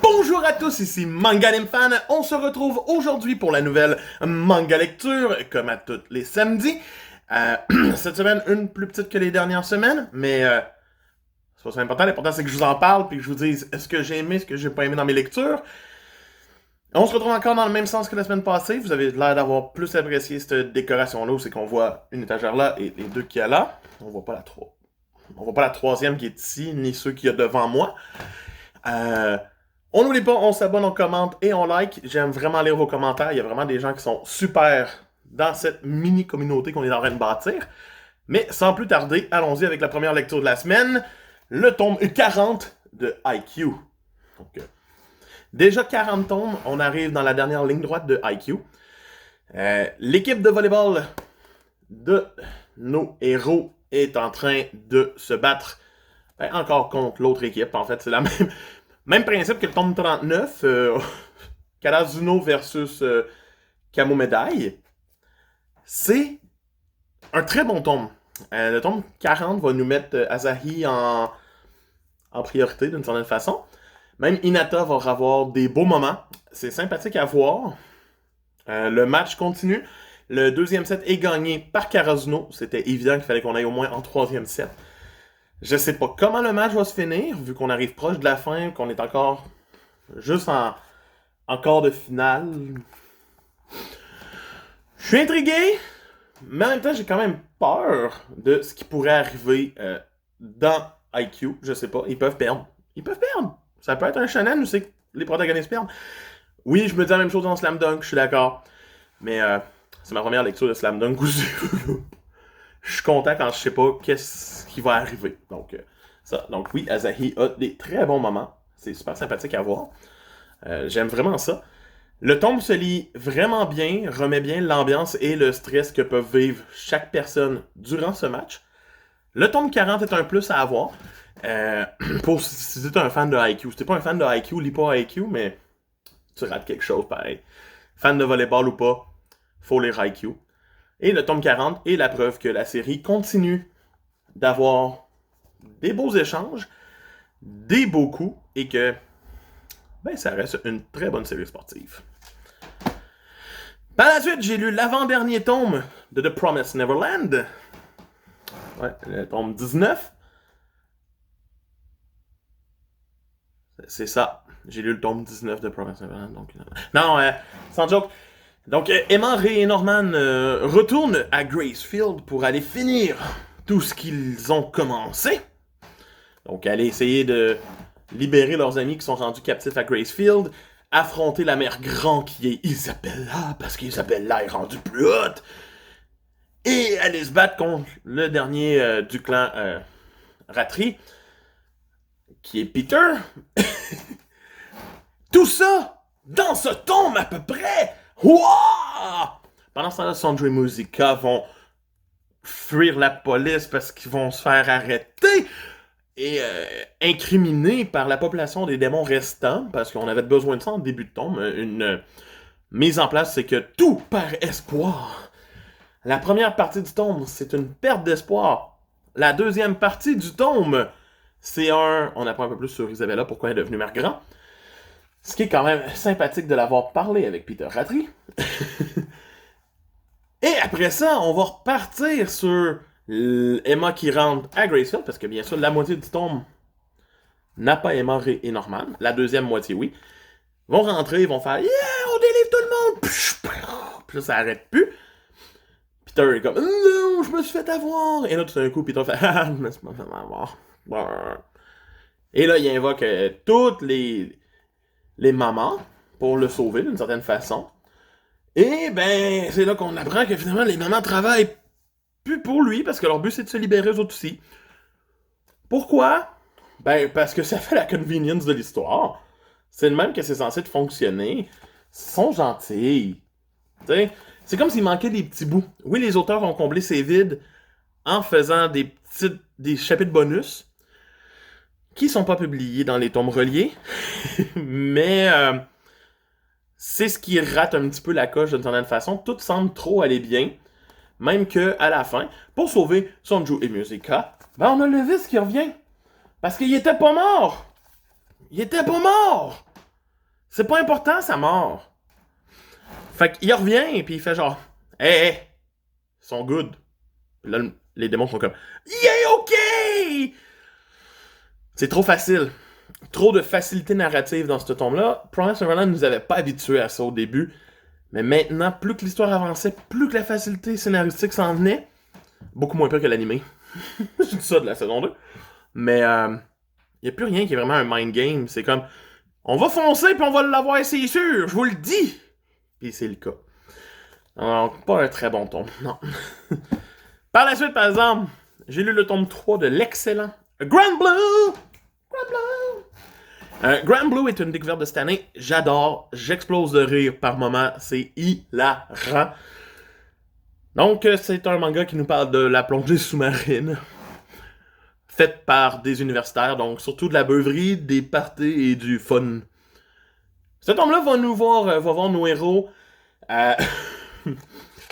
Bonjour à tous, ici Manga Anime Fan. On se retrouve aujourd'hui pour la nouvelle manga lecture, comme à tous les samedis. Cette semaine, une plus petite que les dernières semaines, mais c'est pas ça important. L'important, c'est que je vous en parle puis que je vous dise est-ce que j'ai aimé, ce que j'ai pas aimé dans mes lectures. On se retrouve encore dans le même sens que la semaine passée. Vous avez l'air d'avoir plus apprécié cette décoration-là, où c'est qu'on voit une étagère là et les deux qu'il y a là. On voit pas la On voit pas la troisième qui est ici, ni ceux qu'il y a devant moi. On n'oublie pas, on s'abonne, on commente et on like. J'aime vraiment lire vos commentaires. Il y a vraiment des gens qui sont super dans cette mini-communauté qu'on est en train de bâtir. Mais sans plus tarder, allons-y avec la première lecture de la semaine. Le tome 40 de IQ. Donc, déjà 40 tomes, on arrive dans la dernière ligne droite de IQ. L'équipe de volleyball de nos héros est en train de se battre encore contre l'autre équipe. En fait, c'est la même principe que le tome 39, Karazuno versus Camo Médaille. C'est un très bon tome. Le tome 40 va nous mettre Asahi en priorité d'une certaine façon. Même Hinata va avoir des beaux moments. C'est sympathique à voir. Le match continue. Le deuxième set est gagné par Karazuno. C'était évident qu'il fallait qu'on aille au moins en troisième set. Je sais pas comment le match va se finir, vu qu'on arrive proche de la fin, qu'on est encore juste en quart de finale. Je suis intrigué, mais en même temps, j'ai quand même peur de ce qui pourrait arriver dans IQ. Je sais pas, ils peuvent perdre. Ils peuvent perdre. Ça peut être un shonen où c'est que les protagonistes perdent. Oui, je me dis la même chose dans Slam Dunk, je suis d'accord. Mais c'est ma première lecture de Slam Dunk aussi. Je suis content quand je sais pas qu'est-ce qui va arriver. Donc, Donc oui, Asahi a des très bons moments. C'est super sympathique à voir. J'aime vraiment ça. Le tome se lit vraiment bien, remet bien l'ambiance et le stress que peuvent vivre chaque personne durant ce match. Le tome 40 est un plus à avoir. Pour si tu es un fan de IQ. Si t'es pas un fan de IQ, lis pas IQ, mais tu rates quelque chose pareil. Fan de volleyball ou pas, faut lire IQ. Et le tome 40 est la preuve que la série continue d'avoir des beaux échanges, des beaux coups, et que ça reste une très bonne série sportive. Par la suite, j'ai lu l'avant-dernier tome de The Promised Neverland. Ouais, le tome 19. C'est ça. J'ai lu le tome 19 de Promised Neverland. Donc... Non, sans joke. Donc, Emma, Ray et Norman retournent à Gracefield pour aller finir tout ce qu'ils ont commencé. Donc, aller essayer de libérer leurs amis qui sont rendus captifs à Gracefield, affronter la mère grand qui est Isabella, parce qu'Isabella est rendue plus haute, et aller se battre contre le dernier du clan Ratri, qui est Peter. Tout ça dans ce tome à peu près. Wow! Pendant ce temps-là, Sandra et Musica vont fuir la police parce qu'ils vont se faire arrêter et incriminés par la population des démons restants, parce qu'on avait besoin de ça en début de tome. Une mise en place, c'est que tout perd espoir. La première partie du tome, c'est une perte d'espoir. La deuxième partie du tome, c'est on apprend un peu plus sur Isabella, pourquoi elle est devenue mère grand. Ce qui est quand même sympathique de l'avoir parlé avec Peter Ratri. Et après ça, on va repartir sur Emma qui rentre à Gracefield, parce que bien sûr, la moitié du tome n'a pas Emma, Ray et Norman. La deuxième moitié, oui. Ils vont rentrer, ils vont faire « Yeah, on délivre tout le monde! » Puis là, ça arrête plus. Peter est comme « Non, je me suis fait avoir! » Et là, tout d'un coup, Peter fait « Ah, je me suis pas fait avoir. » Et là, il invoque toutes les mamans pour le sauver d'une certaine façon. Et c'est là qu'on apprend que finalement les mamans travaillent plus pour lui parce que leur but c'est de se libérer eux autres aussi. Pourquoi? Parce que ça fait la convenience de l'histoire. C'est le même que c'est censé de fonctionner. Ils sont gentils. T'sais, c'est comme s'il manquait des petits bouts. Oui, les auteurs ont comblé ces vides en faisant des chapitres bonus qui sont pas publiés dans les tomes reliés. Mais c'est ce qui rate un petit peu la coche d'une certaine façon. Tout semble trop aller bien. Même que à la fin, pour sauver Sonju et Musica, on a le vice qui revient. Parce qu'il était pas mort. Il était pas mort. C'est pas important sa mort. Fait qu'il revient et puis il fait genre hey, ils sont good. Puis là, les démons sont comme yeah, ok! C'est trop facile. Trop de facilité narrative dans ce tome-là. Promise Neverland nous avait pas habitués à ça au début. Mais maintenant, plus que l'histoire avançait, plus que la facilité scénaristique s'en venait. Beaucoup moins pire que l'animé. Je dis ça de la saison 2. Mais y a plus rien qui est vraiment un mind game. C'est comme on va foncer puis on va l'avoir, c'est sûr, je vous le dis. Puis c'est le cas. Donc, pas un très bon tome, non. Par la suite, par exemple, j'ai lu le tome 3 de l'excellent Grand Blue! Grand Blue! Grand Blue est une découverte de cette année. J'adore. J'explose de rire par moments. C'est hilarant. Donc, c'est un manga qui nous parle de la plongée sous-marine. Faite par des universitaires. Donc, surtout de la beuverie, des parties et du fun. Cet homme-là va voir nos héros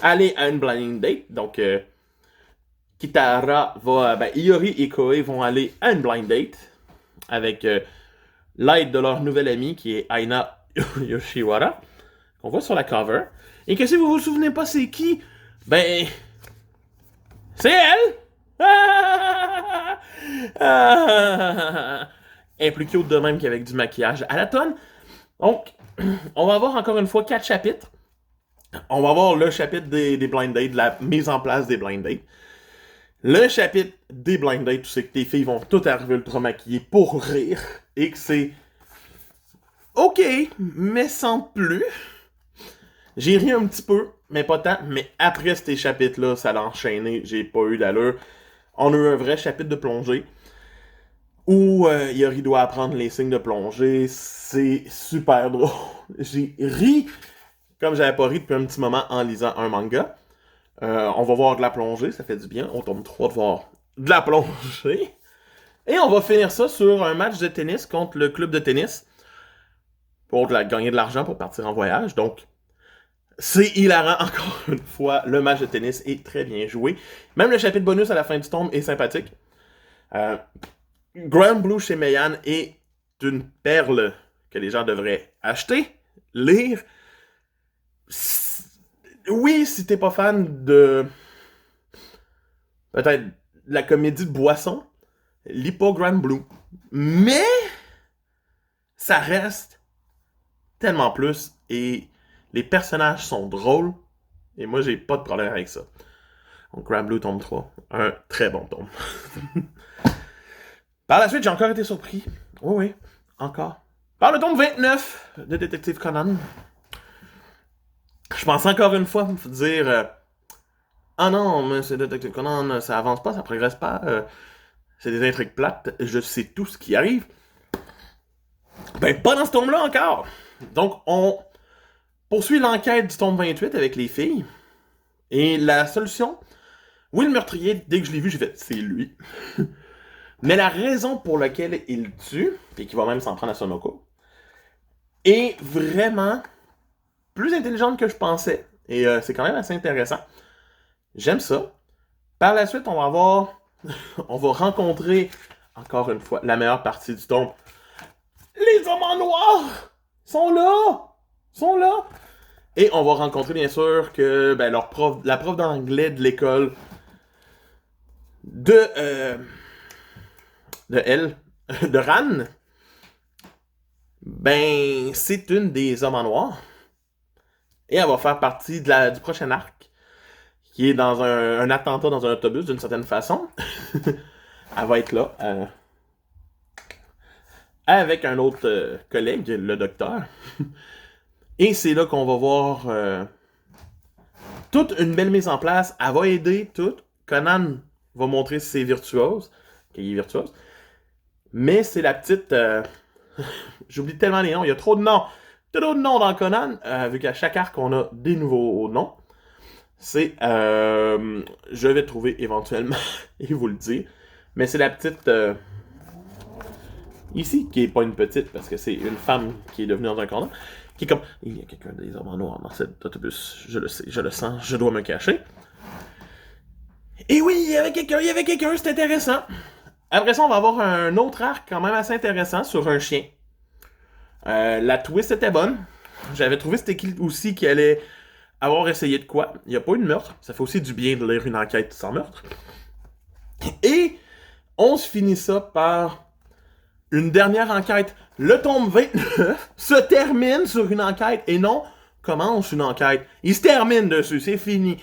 aller à une blind date. Donc, Kitara Iori et Koei vont aller à une blind date avec l'aide de leur nouvelle amie qui est Aina Yoshiwara, qu'on voit sur la cover. Et que si vous vous souvenez pas c'est qui, ben, c'est elle! Elle est plus cute de même qu'avec du maquillage à la tonne. Donc, on va avoir encore une fois 4 chapitres. On va avoir le chapitre des blind dates, de la mise en place des blind dates. Le chapitre des blind dates, c'est que tes filles vont toutes arriver ultra maquillées pour rire. Et que c'est ok, mais sans plus. J'ai ri un petit peu, mais pas tant. Mais après ces chapitres-là, ça l'a enchaîné. J'ai pas eu d'allure. On a eu un vrai chapitre de plongée où Yori doit apprendre les signes de plongée. C'est super drôle. J'ai ri comme j'avais pas ri depuis un petit moment en lisant un manga. On va voir de la plongée, ça fait du bien. On tombe 3 de voir de la plongée. Et on va finir ça sur un match de tennis contre le club de tennis pour gagner de l'argent pour partir en voyage. Donc, c'est hilarant encore une fois. Le match de tennis est très bien joué. Même le chapitre bonus à la fin du tome est sympathique. Grand Blue chez Meian est une perle que les gens devraient acheter, lire. Oui, si t'es pas fan de peut-être la comédie de boisson, lis pas Grand Blue. Mais ça reste tellement plus et les personnages sont drôles et moi j'ai pas de problème avec ça. Donc Grand Blue tome 3, un très bon tome. Par la suite, j'ai encore été surpris. Oui, encore. Par le tome 29 de Détective Conan. Je pense encore une fois me dire ah non, mais c'est Detective Conan, ça avance pas, ça progresse pas, c'est des intrigues plates, je sais tout ce qui arrive. Ben, pas dans ce tome-là encore. Donc, on poursuit l'enquête du tome 28 avec les filles. Et la solution, oui, le meurtrier, dès que je l'ai vu, j'ai fait, c'est lui. Mais la raison pour laquelle il tue, et qui va même s'en prendre à Sonoko, est vraiment plus intelligente que je pensais. Et c'est quand même assez intéressant. J'aime ça. Par la suite, on va rencontrer, encore une fois, la meilleure partie du tome. Les hommes en noir sont là. Et on va rencontrer, bien sûr, que la prof d'anglais de l'école de Ran, ben, c'est une des hommes en noir. Et elle va faire partie du prochain arc, qui est dans un attentat dans un autobus, d'une certaine façon. Elle va être là, avec un autre collègue, le docteur. Et c'est là qu'on va voir toute une belle mise en place. Elle va aider tout. Conan va montrer si c'est virtuose, qu'il est virtuose. Mais c'est la petite... J'oublie tellement les noms, il y a trop de noms. Trop de noms dans Conan, vu qu'à chaque arc, on a des nouveaux noms. C'est... je vais trouver éventuellement et vous le dire. Mais c'est la petite... ici, qui est pas une petite, parce que c'est une femme qui est devenue dans un corner, qui est comme... Il y a quelqu'un des hommes en noir dans cet autobus. Je le sais, je le sens, je dois me cacher. Et oui, il y avait quelqu'un, c'est intéressant. Après ça, on va avoir un autre arc quand même assez intéressant sur un chien. La twist était bonne. J'avais trouvé c'était qui aussi qui allait avoir essayé de quoi. Il n'y a pas eu de meurtre. Ça fait aussi du bien de lire une enquête sans meurtre. Et on se finit ça par une dernière enquête. Le tome 29 se termine sur une enquête et non commence une enquête. Il se termine dessus, c'est fini.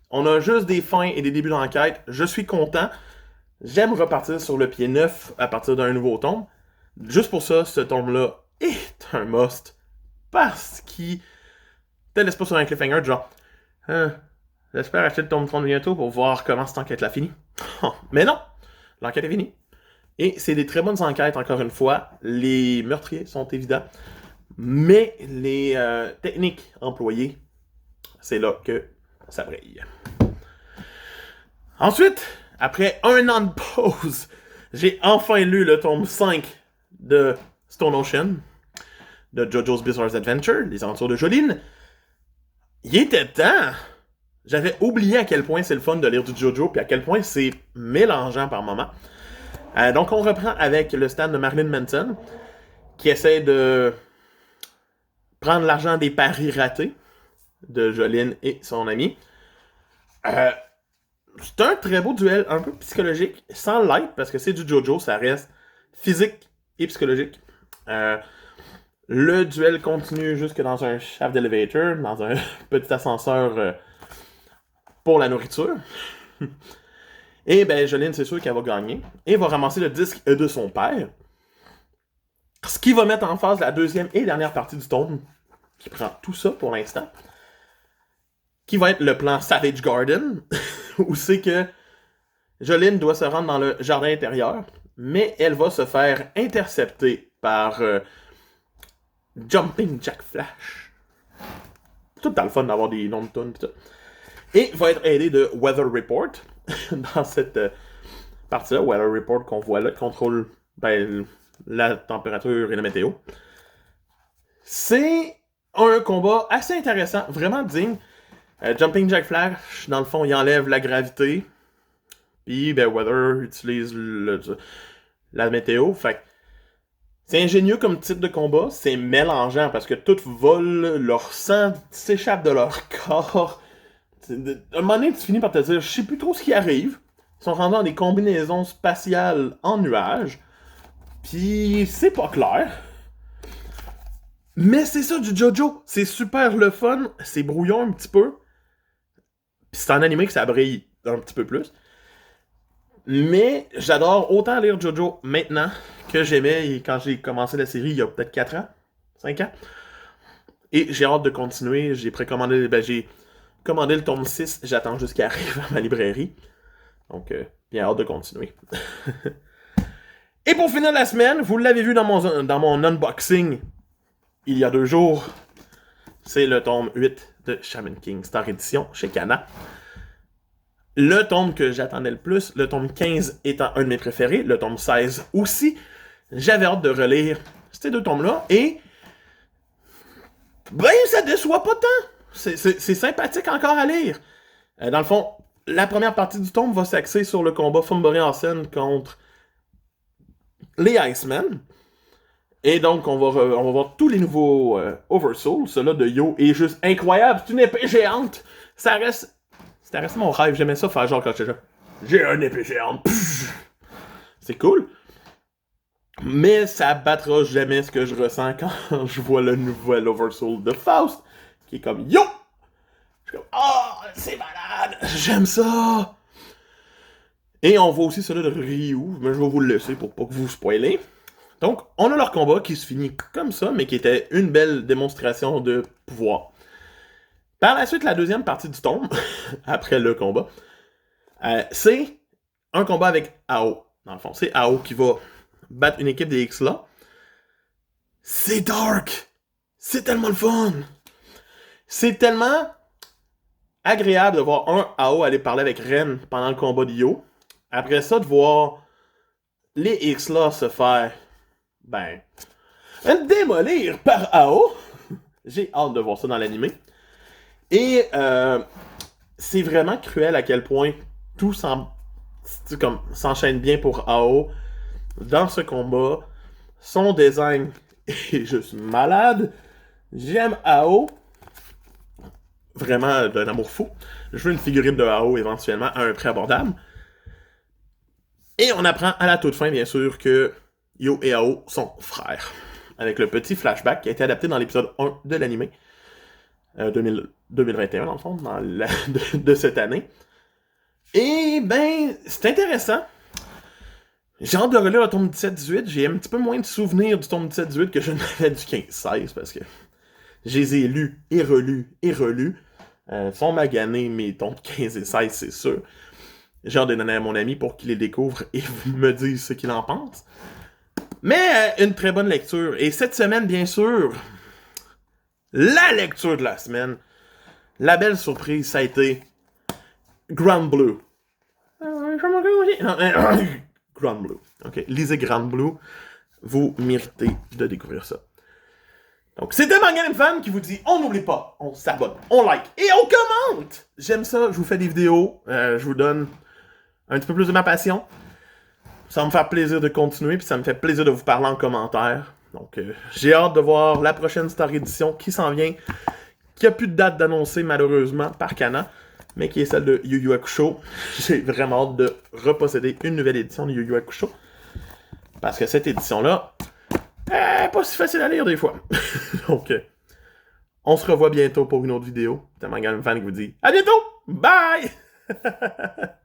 On a juste des fins et des débuts d'enquête. Je suis content. J'aime repartir sur le pied neuf à partir d'un nouveau tome. Juste pour ça, ce tome-là est un must. Parce qu'il te laisse pas sur un cliffhanger, genre, j'espère acheter le tome 30 bientôt pour voir comment cette enquête-là finit. Mais non, l'enquête est finie. Et c'est des très bonnes enquêtes, encore une fois. Les meurtriers sont évidents. Mais les techniques employées, c'est là que ça brille. Ensuite, après un an de pause, j'ai enfin lu le tome 5 de Stone Ocean, de JoJo's Bizarre Adventure, Les Aventures de Jolyne. Il était temps! J'avais oublié à quel point c'est le fun de lire du JoJo, puis à quel point c'est mélangeant par moments. Donc on reprend avec le stand de Marilyn Manson, qui essaie de prendre l'argent des paris ratés de Jolyne et son ami. C'est un très beau duel, un peu psychologique, sans l'être, parce que c'est du JoJo, ça reste physique et psychologique. Le duel continue jusque dans un shaft d'elevator, dans un petit ascenseur pour la nourriture. Et ben, Jolyne, c'est sûr qu'elle va gagner. Et va ramasser le disque de son père. Ce qui va mettre en phase la deuxième et dernière partie du tome, qui prend tout ça pour l'instant. Qui va être le plan Savage Garden, où c'est que Jolyne doit se rendre dans le jardin intérieur, mais elle va se faire intercepter par Jumping Jack Flash. Tout dans le fun d'avoir des noms de tunes pis tout. Et va être aidé de Weather Report dans cette partie-là. Weather Report qu'on voit là, contrôle la température et la météo. C'est un combat assez intéressant, vraiment digne. Jumping Jack Flash, dans le fond, il enlève la gravité. Puis, ben, Weather utilise la météo. Fait c'est ingénieux comme type de combat. C'est mélangeant parce que tout vole, leur sang s'échappe de leur corps. À un moment donné, tu finis par te dire, je sais plus trop ce qui arrive. Ils sont rendus dans des combinaisons spatiales en nuages. Puis, c'est pas clair. Mais c'est ça du JoJo. C'est super le fun. C'est brouillon un petit peu. Puis c'est en animé que ça brille un petit peu plus. Mais j'adore autant lire JoJo maintenant que j'aimais quand j'ai commencé la série il y a peut-être 4 ans, 5 ans. Et j'ai hâte de continuer. J'ai commandé le tome 6. J'attends juste qu'il arrive à ma librairie. Donc, bien hâte de continuer. Et pour finir la semaine, vous l'avez vu dans mon unboxing il y a 2 jours. C'est le tome 8 de Shaman King Star Edition chez Kana. Le tome que j'attendais le plus, le tome 15 étant un de mes préférés, le tome 16 aussi. J'avais hâte de relire ces 2 tomes-là et ben ça déçoit pas tant. C'est sympathique encore à lire. Dans le fond, la première partie du tome va s'axer sur le combat Fumbori Hansen contre les Icemen. Et donc, on va voir tous les nouveaux Oversoul. Celui-là de Yo est juste incroyable. C'est une épée géante. C'était resté mon rêve. J'aimais ça faire genre quand j'étais j'ai une épée géante. Pfff. C'est cool. Mais ça battra jamais ce que je ressens quand je vois le nouvel Oversoul de Faust. Qui est comme Yo! Je suis comme oh, c'est malade. J'aime ça. Et on voit aussi celui de Ryu. Mais je vais vous le laisser pour pas que vous spoilez. Donc, on a leur combat qui se finit comme ça, mais qui était une belle démonstration de pouvoir. Par la suite, la deuxième partie du tome, après le combat, c'est un combat avec Ao. Dans le fond, c'est Ao qui va battre une équipe des X-là. C'est dark! C'est tellement le fun! C'est tellement agréable de voir un Ao aller parler avec Ren pendant le combat de Yo. Après ça, de voir les X-là se faire démolir par Ao. J'ai hâte de voir ça dans l'animé. Et c'est vraiment cruel à quel point tout s'enchaîne bien pour Ao dans ce combat. Son design est juste malade. J'aime AO. Vraiment d'un amour fou. Je veux une figurine de AO éventuellement à un prix abordable. Et on apprend à la toute fin, bien sûr, que Yo et AO sont frères. Avec le petit flashback qui a été adapté dans l'épisode 1 de l'anime. 2021, dans le fond, de cette année. Et ben, c'est intéressant. J'ai hâte de relire le tome 17-18. J'ai un petit peu moins de souvenirs du tome 17-18 que je n'avais du 15-16 parce que je les ai lus et relus et relus. Sont maganés mes tomes 15 et 16, c'est sûr. J'ai hâte de donner à mon ami pour qu'il les découvre et me dise ce qu'il en pense. Mais une très bonne lecture. Et cette semaine, bien sûr, la lecture de la semaine, la belle surprise, ça a été Grand Blue. Grand Blue. Ok, lisez Grand Blue. Vous méritez de découvrir ça. Donc, c'était Manga Fan qui vous dit on n'oublie pas, on s'abonne, on like et on commente. J'aime ça, je vous fais des vidéos, je vous donne un petit peu plus de ma passion. Ça va me faire plaisir de continuer, puis ça me fait plaisir de vous parler en commentaire. Donc, j'ai hâte de voir la prochaine Star Edition qui s'en vient, qui a plus de date d'annoncer malheureusement par Kana, mais qui est celle de Yu Yu Hakusho. J'ai vraiment hâte de reposséder une nouvelle édition de Yu Yu Hakusho. Parce que cette édition-là, pas si facile à lire des fois. Donc, on se revoit bientôt pour une autre vidéo. C'est Manga Fan qui vous dit à bientôt! Bye!